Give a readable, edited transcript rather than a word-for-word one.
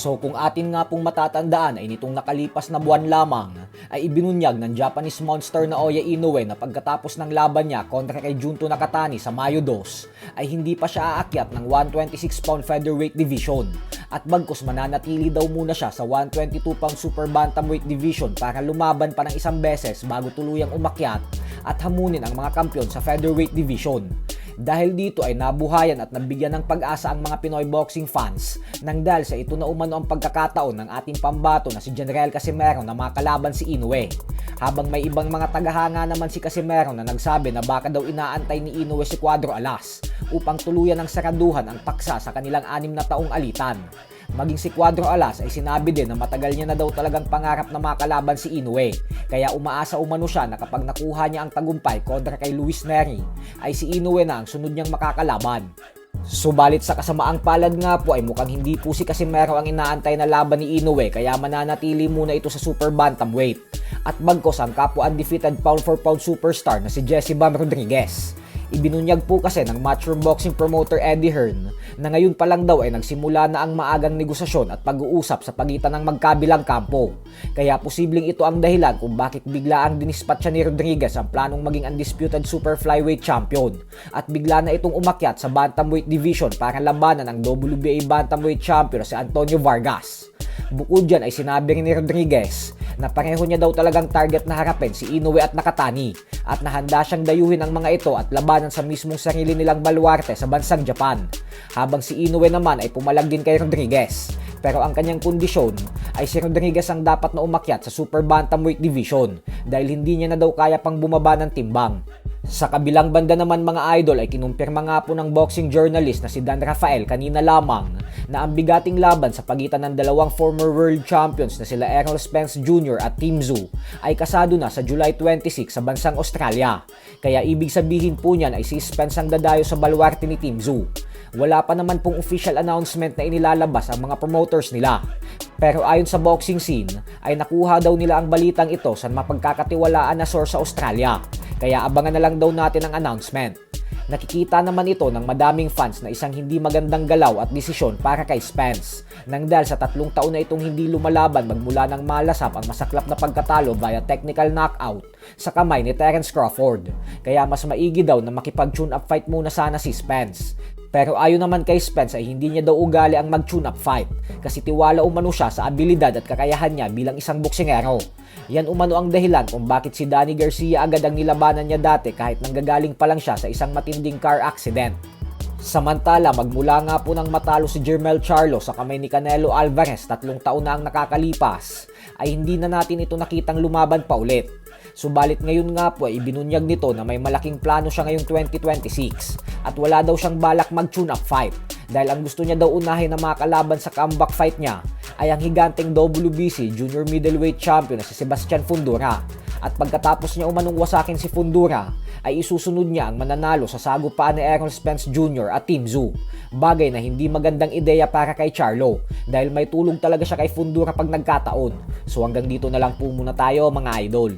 So kung atin nga pong matatandaan ay nitong nakalipas na buwan lamang ay ibinunyag ng Japanese monster na Oya Inoue na pagkatapos ng laban niya kontra kay Junto Nakatani sa Mayo 2 ay hindi pa siya aakyat ng 126-pound featherweight division at bagkus mananatili daw muna siya sa 122-pound super bantamweight division para lumaban pa ng isang beses bago tuluyang umakyat at hamunin ang mga kampyon sa featherweight division. Dahil dito ay nabuhayan at nabigyan ng pag-asa ang mga Pinoy boxing fans nang dahil sa ito na umano ang pagkakataon ng ating pambato na si General Casimero na makalaban si Inoue. Habang may ibang mga tagahanga naman si Casimero na nagsabi na baka daw inaantay ni Inoue si Cuadro Alas upang tuluyan ng saraduhan ang paksa sa kanilang 6 na taong alitan. Maging si Cuadro Alas ay sinabi din na matagal niya na daw talagang pangarap na makalaban si Inoue. Kaya umaasa umano siya na kapag nakuha niya ang tagumpay kontra kay Luis Neri ay si Inoue na ang sunod niyang makakalaban. Subalit sa kasamaang palad nga po ay mukhang hindi po si Casimero ang inaantay na laban ni Inoue kaya mananatili muna ito sa super bantamweight. At bagkos ang kapwa undefeated pound for pound superstar na si Jesse Bam Rodriguez. Ibinunyag po kasi ng Matchroom Boxing promoter Eddie Hearn na ngayon pa lang daw ay nagsimula na ang maagang negosasyon at pag-uusap sa pagitan ng magkabilang kampo. Kaya posibleng ito ang dahilan kung bakit bigla ang dinispatcha ni Rodriguez ang planong maging undisputed super flyweight champion at bigla na itong umakyat sa bantamweight division para labanan ang WBA bantamweight champion si Antonio Vargas. Bukod dyan ay sinabi rin ni Rodriguez na pareho niya daw talagang target na harapin si Inoue at Nakatani at nahanda siyang dayuhin ang mga ito at labanan sa mismong sarili nilang baluarte sa bansang Japan. Habang si Inoue naman ay pumalag din kay Rodriguez. Pero ang kanyang kondisyon ay si Rodriguez ang dapat na umakyat sa super bantamweight division dahil hindi niya na daw kaya pang bumaba ng timbang. Sa kabilang banda naman mga idol ay kinumpirma nga po ng boxing journalist na si Dan Rafael kanina lamang na ang bigating laban sa pagitan ng dalawang former world champions na sila Errol Spence Jr. at Tim Tszyu ay kasado na sa July 26 sa bansang Australia. Kaya ibig sabihin po niyan ay si Spence ang dadayo sa baluarte ni Tim Tszyu. Wala pa naman pong official announcement na inilalabas ang mga promoters nila. Pero ayon sa boxing scene ay nakuha daw nila ang balitang ito sa mapagkakatiwalaan na source sa Australia. Kaya abangan na lang daw natin ang announcement. Nakikita naman ito ng madaming fans na isang hindi magandang galaw at desisyon para kay Spence. Nang dahil sa 3 taon na itong hindi lumalaban magmula ng malasap ang masaklap na pagkatalo via technical knockout sa kamay ni Terence Crawford. Kaya mas maigi daw na makipag-tune up fight muna sana si Spence. Pero ayon naman kay Spence ay hindi niya daw ugali ang mag-tune up fight kasi tiwala umano siya sa abilidad at kakayahan niya bilang isang boksingero. Yan umano ang dahilan kung bakit si Danny Garcia agad ang nilabanan niya dati kahit nanggagaling pa lang siya sa isang matinding car accident. Samantala, magmula nga po nang matalo si Jermell Charlo sa kamay ni Canelo Alvarez 3 taon na ang nakakalipas, ay hindi na natin ito nakitang lumaban pa ulit. Subalit ngayon nga po ay ibinunyag nito na may malaking plano siya ngayong 2026 at wala daw siyang balak mag-tune up fight dahil ang gusto niya daw unahin na makalaban sa comeback fight niya ay ang higanteng WBC Junior Middleweight Champion na si Sebastian Fundora. At pagkatapos niya umanong wasakin si Fundora ay isusunod niya ang mananalo sa sagupaan ni Errol Spence Jr. at Tim Tszyu. Bagay na hindi magandang ideya para kay Charlo dahil may tulong talaga siya kay Fundora pag nagkataon. So hanggang dito na lang po muna tayo mga idol.